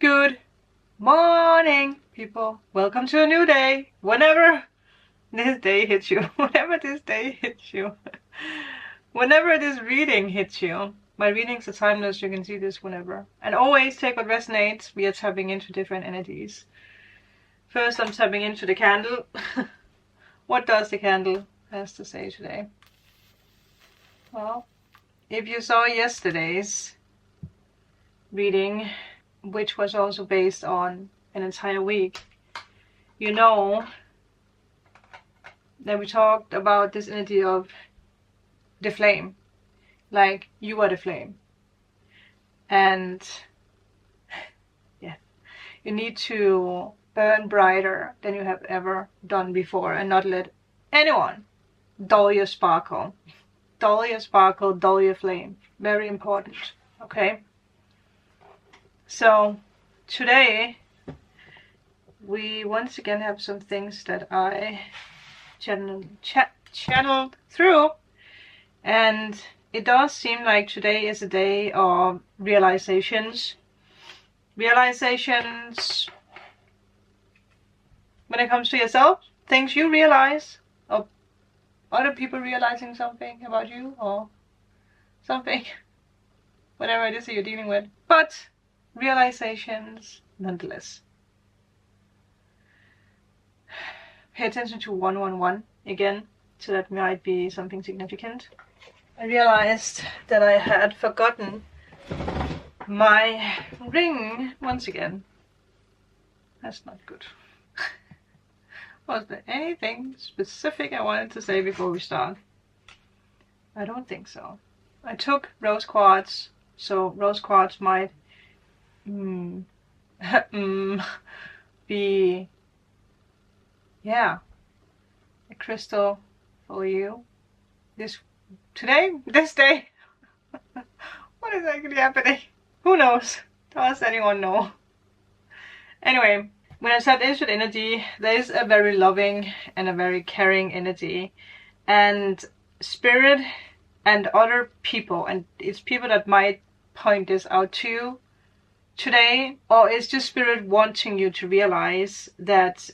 Good morning, people. Welcome to a new day. Whenever this day hits you, whenever this day hits you, whenever this reading hits you. My readings are timeless, you can see this whenever. And always take what resonates. We are tapping into different energies. First, I'm tapping into the candle. What does the candle has to say today? Well, if you saw yesterday's reading, which was also based on an entire week, you know that we talked about this energy of the flame. Like, you are the flame. And yeah, you need to burn brighter than you have ever done before and not let anyone dull your sparkle. Dull your sparkle, dull your flame. Very important, okay? So today we once again have some things that I channeled through, and it does seem like today is a day of realizations when it comes to yourself, things you realize, or other people realizing something about you or something, whatever it is that you're dealing with, but realizations nonetheless. Pay attention to 111 again, so that might be something significant. I realized that I had forgotten my ring once again. That's not good. Was there anything specific I wanted to say before we start? I don't think so. I took rose quartz, so rose quartz might be, yeah, a crystal for you this day. What is actually happening? Who knows? Does anyone know? Anyway, when I tap into the energy, there is a very loving and a very caring energy, and spirit and other people, and it's people that might point this out to you today, or it's just spirit wanting you to realize that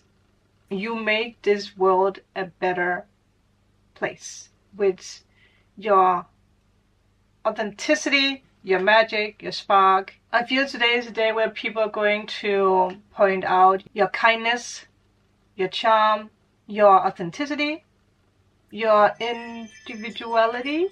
you make this world a better place with your authenticity, your magic, your spark. I feel today is a day where people are going to point out your kindness, your charm, your authenticity, your individuality,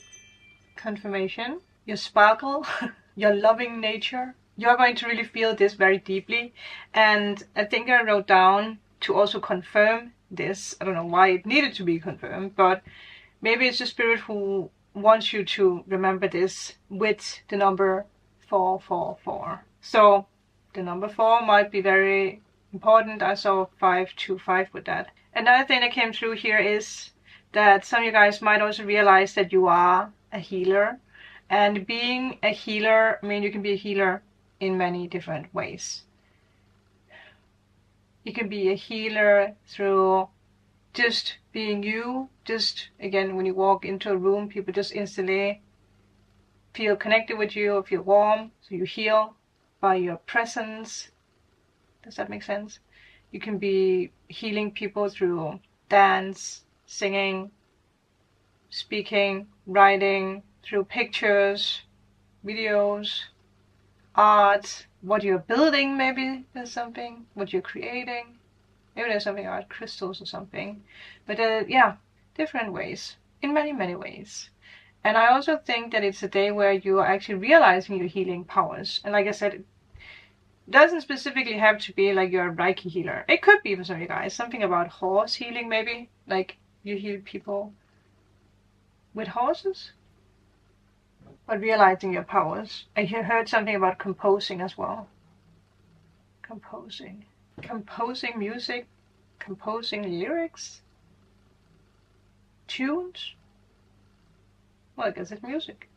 confirmation, your sparkle, your loving nature. You're going to really feel this very deeply. And I think I wrote down to also confirm this. I don't know why it needed to be confirmed, but maybe it's the spirit who wants you to remember this with the number 444. So the number 4 might be very important. I saw 525 with that. Another thing that came through here is that some of you guys might also realize that you are a healer. And being a healer, I mean, you can be a healer in many different ways. You can be a healer through just being you. Just, again, when you walk into a room, people just instantly feel connected with you or feel warm. So you heal by your presence. Does that make sense? You can be healing people through dance, singing, speaking, writing, through pictures, videos, art, what you're building. Maybe there's something, what you're creating. Maybe there's something about crystals or something. But yeah, different ways, in many ways. And I also think that it's a day where you are actually realizing your healing powers. And like I said, it doesn't specifically have to be like you're a Reiki healer. It could be for some of you guys something about horse healing, maybe. Like you heal people with horses. But realizing your powers. I heard something about composing as well. Composing music, composing lyrics, tunes. Well, I guess it's music.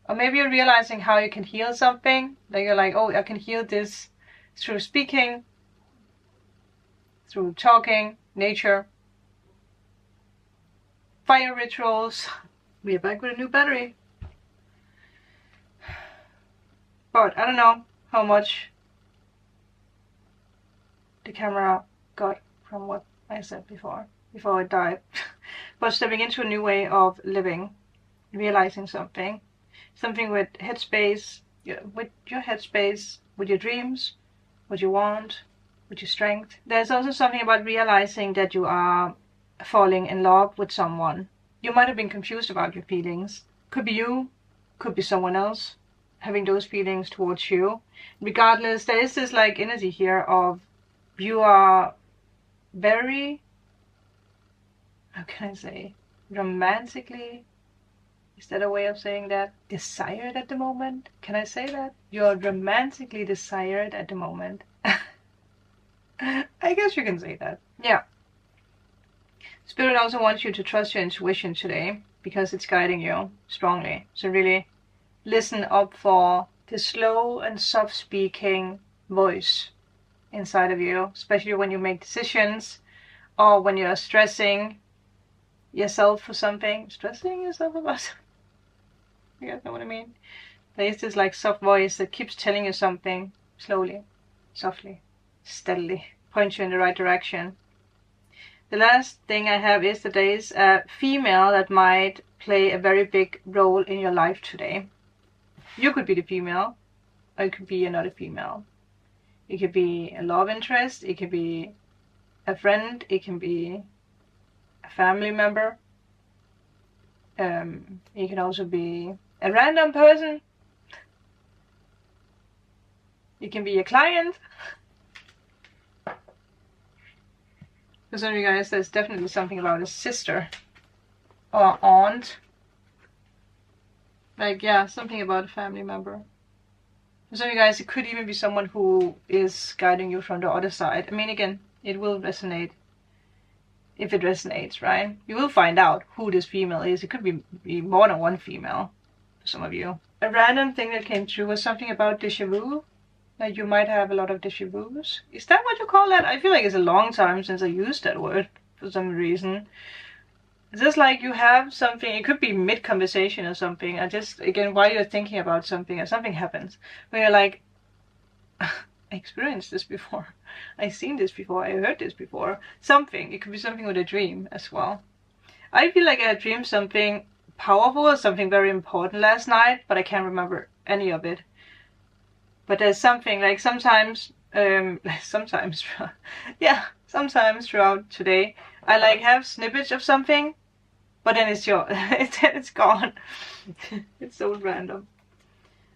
Or maybe you're realizing how you can heal something. Like you're like, oh, I can heal this through speaking, through talking, nature, fire rituals. We are back with a new battery. But I don't know. how much the camera got from what I said before I died. But stepping into a new way of living, realizing something with headspace, with your headspace, with your dreams, what you want, with your strength. There's also something about realizing that you are falling in love with someone. You might have been confused about your feelings. Could be you, could be someone else having those feelings towards you. Regardless, there is this like energy here of you are very, how can I say, romantically, is that a way of saying that? Desired at the moment? Can I say that? You're romantically desired at the moment. I guess you can say that. Yeah. Spirit also wants you to trust your intuition today because it's guiding you strongly. So really listen up for the slow and soft speaking voice inside of you, especially when you make decisions or when you're stressing yourself for something. Stressing yourself about something. You guys know what I mean? There is this like soft voice that keeps telling you something slowly, softly, steadily, point you in the right direction. The last thing I have is that there is a female that might play a very big role in your life today. You could be the female, or it could be another female. It could be a love interest, it could be a friend, it can be a family member. It can also be a random person. It can be a client. For some of you guys, there's definitely something about a sister or aunt. Like, yeah, something about a family member. For some of you guys, it could even be someone who is guiding you from the other side. I mean, again, it will resonate. If it resonates, right? You will find out who this female is. It could be more than one female for some of you. A random thing that came through was something about déjà vu. Like you might have a lot of déjà vus. Is that what you call that? I feel like it's a long time since I used that word for some reason. It's just like you have something, it could be mid-conversation or something. Again, while you're thinking about something and something happens, where you're like, I experienced this before. I've seen this before. I heard this before. Something. It could be something with a dream as well. I feel like I had dreamed something powerful or something very important last night, but I can't remember any of it. But there's something like sometimes throughout today, I like have snippets of something, but then it's gone. It's so random.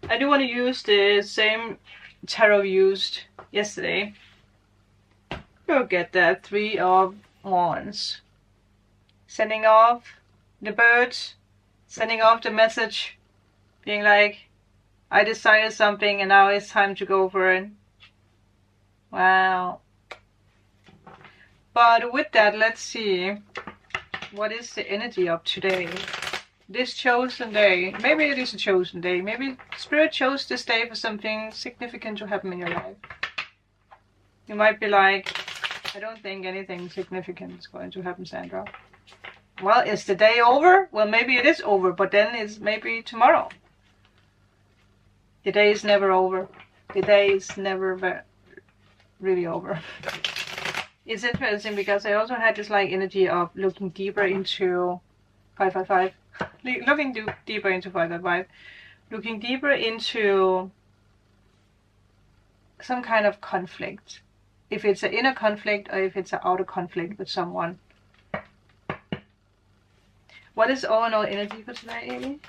I do want to use the same tarot used yesterday. You'll get that 3 of Wands. Sending off the birds, sending off the message, being like, I decided something and now it's time to go for it. Wow. But with that, let's see. What is the energy of today? This chosen day. Maybe it is a chosen day. Maybe Spirit chose this day for something significant to happen in your life. You might be like, I don't think anything significant is going to happen, Sandra. Well, is the day over? Well, maybe it is over, but then it's maybe tomorrow. The day is never over. The day is never really over. It's interesting because I also had this like energy of looking deeper into 555. Looking deeper into 555. Looking deeper into some kind of conflict. If it's an inner conflict or if it's an outer conflict with someone. What is all in all energy for tonight, Amy?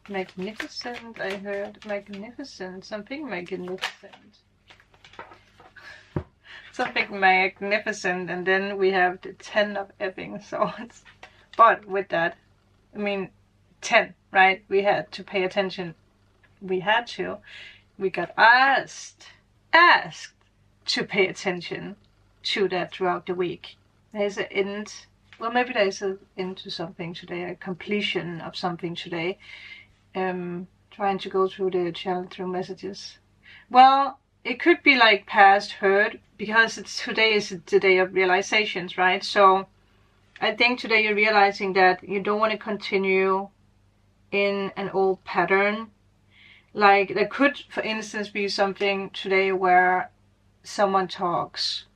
Magnificent, I heard. Magnificent. Something magnificent. Something magnificent. And then we have the 10 of effing swords. But with that, I mean, 10, right? We had to pay attention. We had to. We got asked to pay attention to that throughout the week. There's an end. Well, maybe there's an end to something today, a completion of something today. Trying to go through the channel through messages. Well, it could be like past hurt because today is the day of realizations, right? So I think today you're realizing that you don't want to continue in an old pattern. Like there could, for instance, be something today where someone talks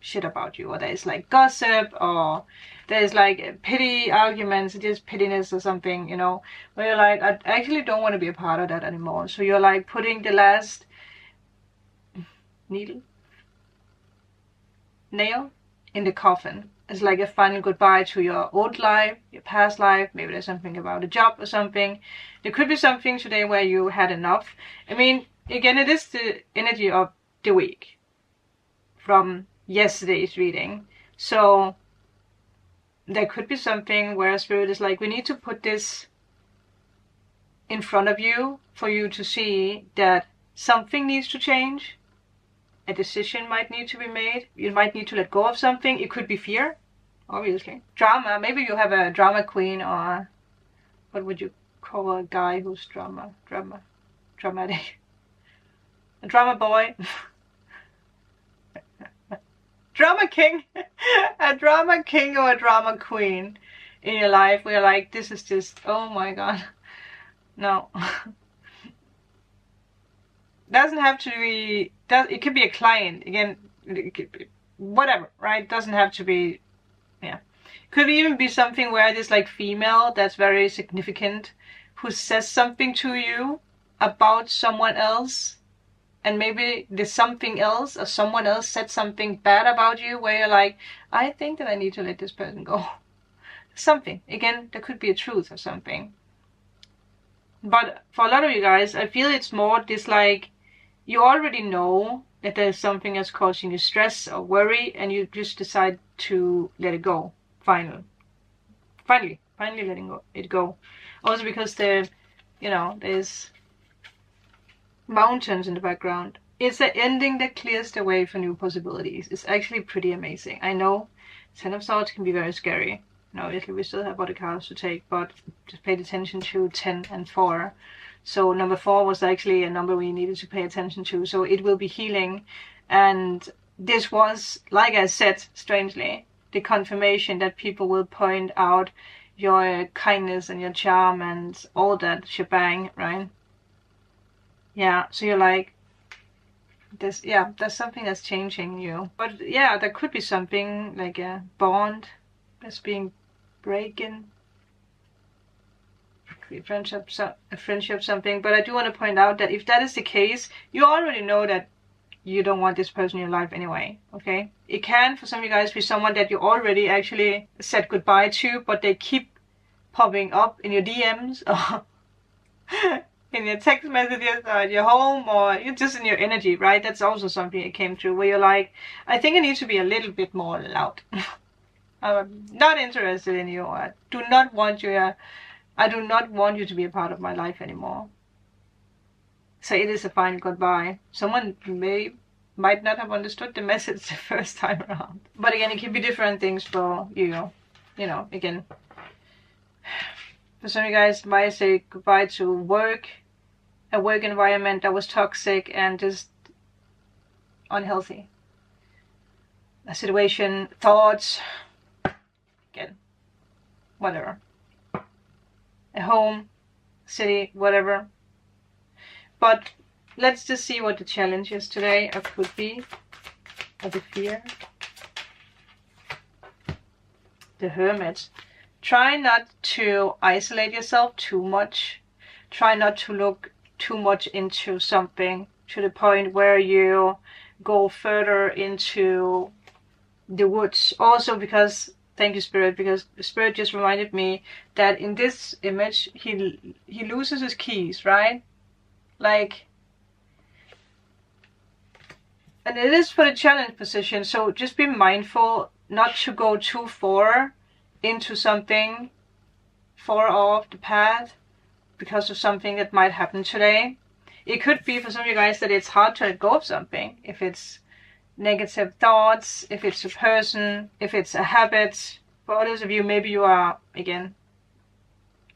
shit about you, or there's like gossip, or there's like pity arguments, just pittiness or something, you know, where you're like, I actually don't want to be a part of that anymore. So you're like putting the last nail in the coffin. It's like a final goodbye to your old life, your past life. Maybe there's something about a job or something. There could be something today where you had enough. I mean, again, it is the energy of the week from yesterday's reading. So there could be something where Spirit is like, we need to put this in front of you for you to see that something needs to change. A decision might need to be made. You might need to let go of something. It could be fear, obviously. Drama. Maybe you have a drama queen, or what would you call a guy who's dramatic? A drama boy. Drama king. A drama king or a drama queen in your life where you're like, this is just, oh my god. No. Doesn't have to be, it could be a client, again, it could be whatever, right? Doesn't have to be, yeah. Could even be something where this like female that's very significant who says something to you about someone else, and maybe there's something else or someone else said something bad about you where you're like, I think that I need to let this person go. Something, again, there could be a truth or something. But for a lot of you guys, I feel it's more this like, you already know that there's something that's causing you stress or worry, and you just decide to let it go. Finally letting it go. Also because there's mountains in the background. It's an ending that clears the way for new possibilities. It's actually pretty amazing. I know 10 of Swords can be very scary. Now, obviously we still have other cards to take, but just pay attention to 10 and 4. So number 4 was actually a number we needed to pay attention to. So it will be healing. And this was, like I said, strangely, the confirmation that people will point out your kindness and your charm and all that shebang, right? Yeah, so you're like, there's something that's changing you. But yeah, there could be something like a bond that's being breaking. A friendship, something. But I do want to point out that if that is the case, you already know that you don't want this person in your life anyway, okay? It can, for some of you guys, be someone that you already actually said goodbye to, but they keep popping up in your DMs or in your text messages or at your home, or you're just in your energy, right? That's also something that came through where you're like, I think I need to be a little bit more loud. I'm not interested in you. I do not want you to be a part of my life anymore. So it is a final goodbye. Someone might not have understood the message the first time around. But again, it can be different things for you. You know, again, for some of you guys, might say goodbye to a work environment that was toxic and just unhealthy. A situation, thoughts, again, whatever. A home, city, whatever. But let's just see what the challenge is today, or could be, or the fear. The Hermit. Try not to isolate yourself too much. Try not to look too much into something to the point where you go further into the woods. Also because, thank you Spirit, because Spirit just reminded me that in this image he loses his keys, right? Like, and it is for the challenge position, so just be mindful not to go too far into something, far off the path, because of something that might happen today. It could be for some of you guys that it's hard to let go of something, if it's negative thoughts, if it's a person, if it's a habit. For others of you, maybe you are, again,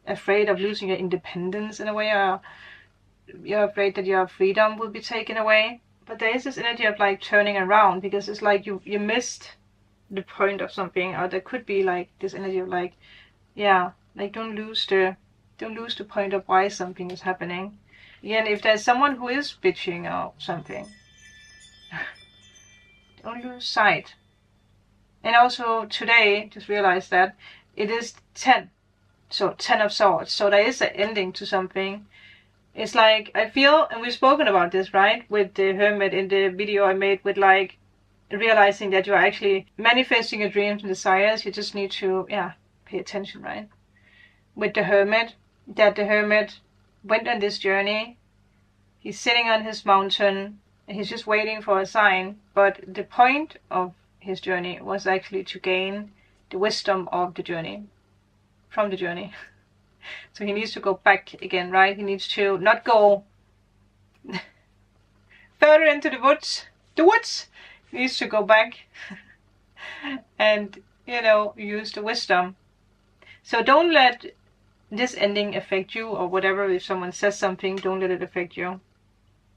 afraid of losing your independence in a way, or you're afraid that your freedom will be taken away. But there is this energy of like turning around, because it's like you missed the point of something, or there could be like this energy of like, yeah, like don't lose the point of why something is happening. Again, if there's someone who is bitching or something, don't lose sight. And also today, just realize that it is 10. So 10 of Swords. So there is an ending to something. It's like, I feel, and we've spoken about this, right? With the Hermit in the video I made with like, realizing that you're actually manifesting your dreams and desires. You just need to, pay attention, right? With the Hermit, that the Hermit went on this journey. He's sitting on his mountain, and he's just waiting for a sign. But the point of his journey was actually to gain the wisdom of the journey, from the journey. So he needs to go back again, right? He needs to not go further into the woods. He needs to go back and, use the wisdom. So don't let this ending affect you or whatever. If someone says something, don't let it affect you.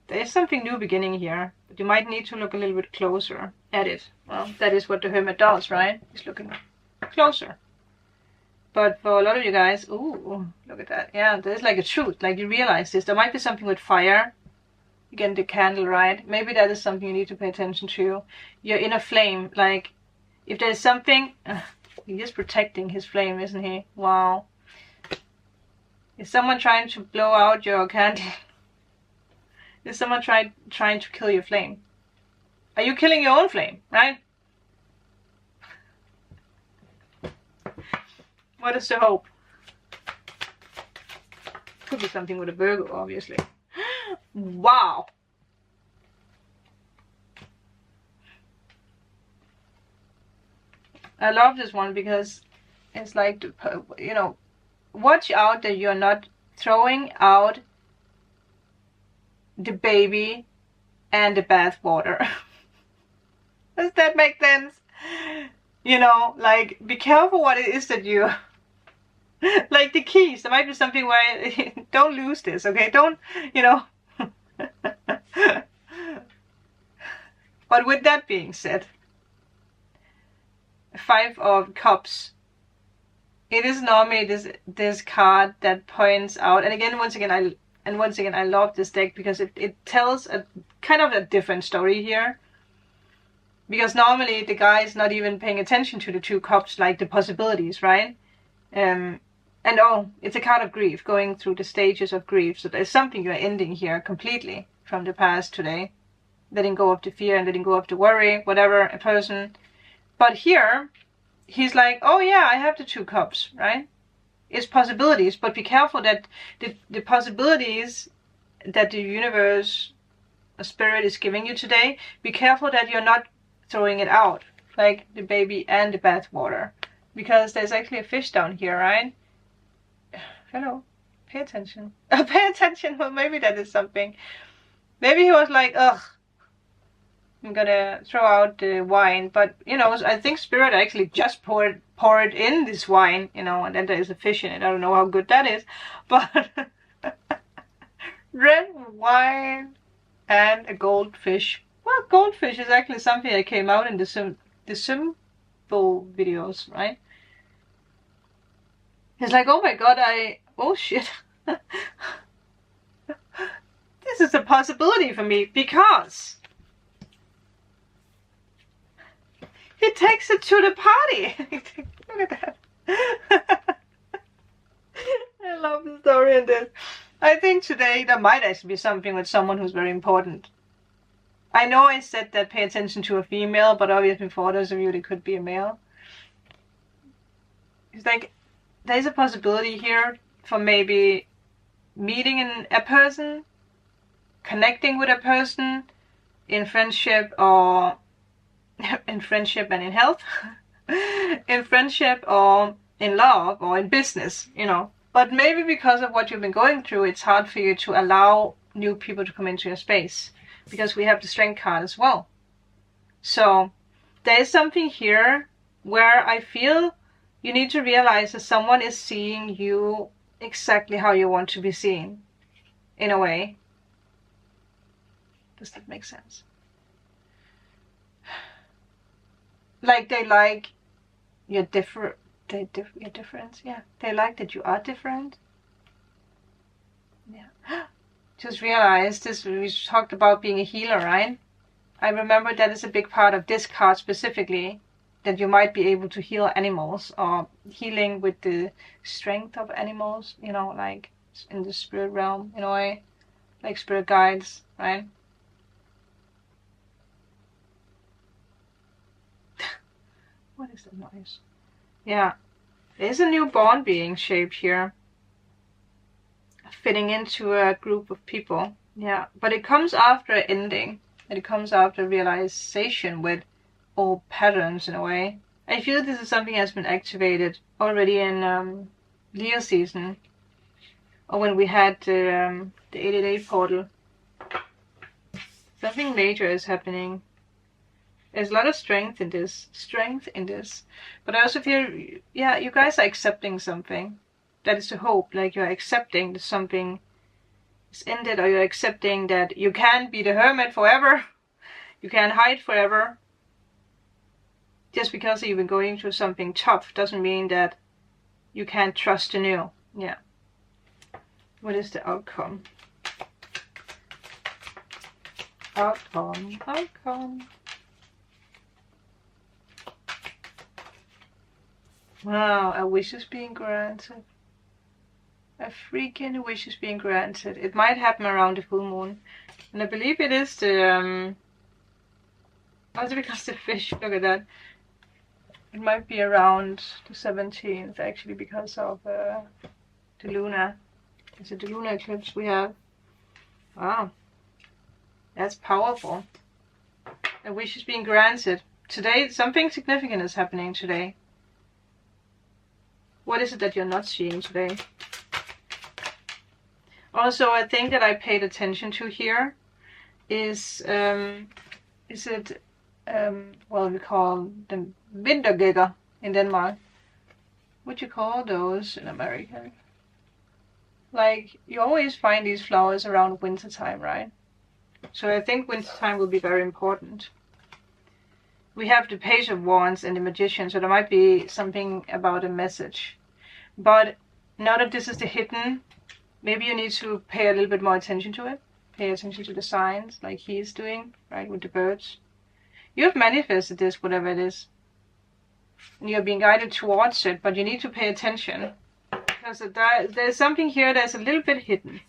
There is something new beginning here, but you might need to look a little bit closer at it. Well, that is what the Hermit does, right? He's looking closer. But for a lot of you guys, ooh, look at that. Yeah, there's like a truth. Like you realize this. There might be something with fire. Again, the candle, right? Maybe that is something you need to pay attention to. You're in a flame. Like, if there's something... he is protecting his flame, isn't he? Wow. Is someone trying to blow out your candle? Is someone trying to kill your flame? Are you killing your own flame, right? What is the hope? Could be something with a Virgo, obviously. Wow. I love this one because it's like, watch out that you're not throwing out the baby and the bath water. Does that make sense? Like, be careful what it is that you... like the keys, there might be something where... don't lose this, okay? Don't, But with that being said, 5 of Cups. It is normally this card that points out, and again, once again, I love this deck because it tells a kind of a different story here. Because normally the guy is not even paying attention to the 2 cups, like the possibilities, right? And it's a card of grief, going through the stages of grief. So there's something you're ending here completely from the past today. Letting go of the fear and letting go of the worry, whatever, a person. But here, he's like, oh yeah, I have the 2 cups, right? It's possibilities, but be careful that the possibilities that the universe, a spirit is giving you today, be careful that you're not throwing it out, like the baby and the bath water. Because there's actually a fish down here, right? Hello, pay attention. Pay attention, well maybe that is something. Maybe he was like, ugh, I'm gonna throw out the wine, but I think Spirit actually just poured in this wine, and then there is a fish in it. I don't know how good that is, but red wine and a goldfish. Well, goldfish is actually something that came out in the symbol videos, right? It's like, oh my god, oh shit. This is a possibility for me because he takes it to the party. Look at that. I love the story in this. I think today there might actually be something with someone who's very important. I know I said that pay attention to a female, but obviously for others of you it could be a male. It's like, there's a possibility here for maybe meeting a person, connecting with a person in friendship or in friendship and in health, in friendship or in love or in business, But maybe because of what you've been going through, it's hard for you to allow new people to come into your space. Because we have the Strength card as well. So there is something here where I feel you need to realize that someone is seeing you exactly how you want to be seen. In a way. Does that make sense? Like they like your difference. Yeah. They like that you are different. Yeah. just realized this. We talked about being a healer, right? I remember that is a big part of this card specifically, that you might be able to heal animals, or healing with the strength of animals, you know, like in the spirit realm, in a way, like spirit guides, right? What is that noise? Yeah, there's a new bond being shaped here, fitting into a group of people. Yeah, but it comes after an ending, and it comes after realization with old patterns in a way. I feel this is something that's been activated already in Leo season, or when we had the 88 portal. Something major is happening. There's a lot of strength in this, but I also feel, yeah, you guys are accepting something. That is the hope, like you're accepting that something is ended, or you're accepting that you can't be the hermit forever, you can't hide forever. Just because you've been going through something tough doesn't mean that you can't trust the new. Yeah. What is the outcome? Outcome. Wow, a wish is being granted. A freaking wish is being granted. It might happen around the full moon. And I believe it is the also because the fish, look at that. It might be around the 17th actually, because of the lunar. Is it the lunar eclipse we have? Wow. That's powerful. A wish is being granted. Today, something significant is happening today. What is it that you're not seeing today? Also, I think that I paid attention to here is it well, we call them vintergækker in Denmark. What you call those in America? Like, you always find these flowers around winter time, right? So I think winter time will be very important. We have the Page of Wands and the Magician, so there might be something about a message. But now that this is the hidden, maybe you need to pay a little bit more attention to it. Pay attention to the signs, like he is doing, right, with the birds. You have manifested this, whatever it is. And you're being guided towards it, but you need to pay attention. Because there's something here that's a little bit hidden.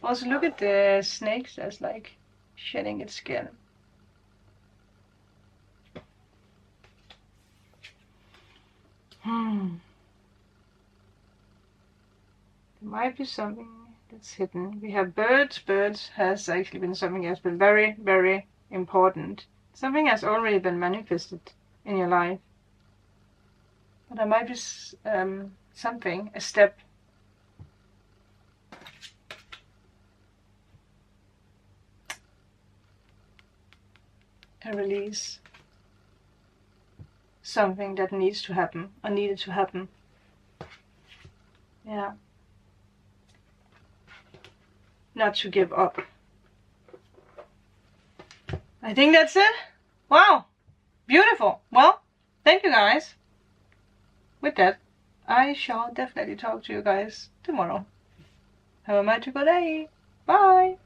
Also, look at the snake that's like shedding its skin. There might be something that's hidden. We have birds. Birds has actually been something that's been very, very important. Something has already been manifested in your life. But there might be something, a step. A release. Something that needs to happen, or needed to happen. Yeah. Not to give up. I think that's it. Wow. Beautiful. Well, thank you guys. With that, I shall definitely talk to you guys tomorrow. Have a magical day. Bye.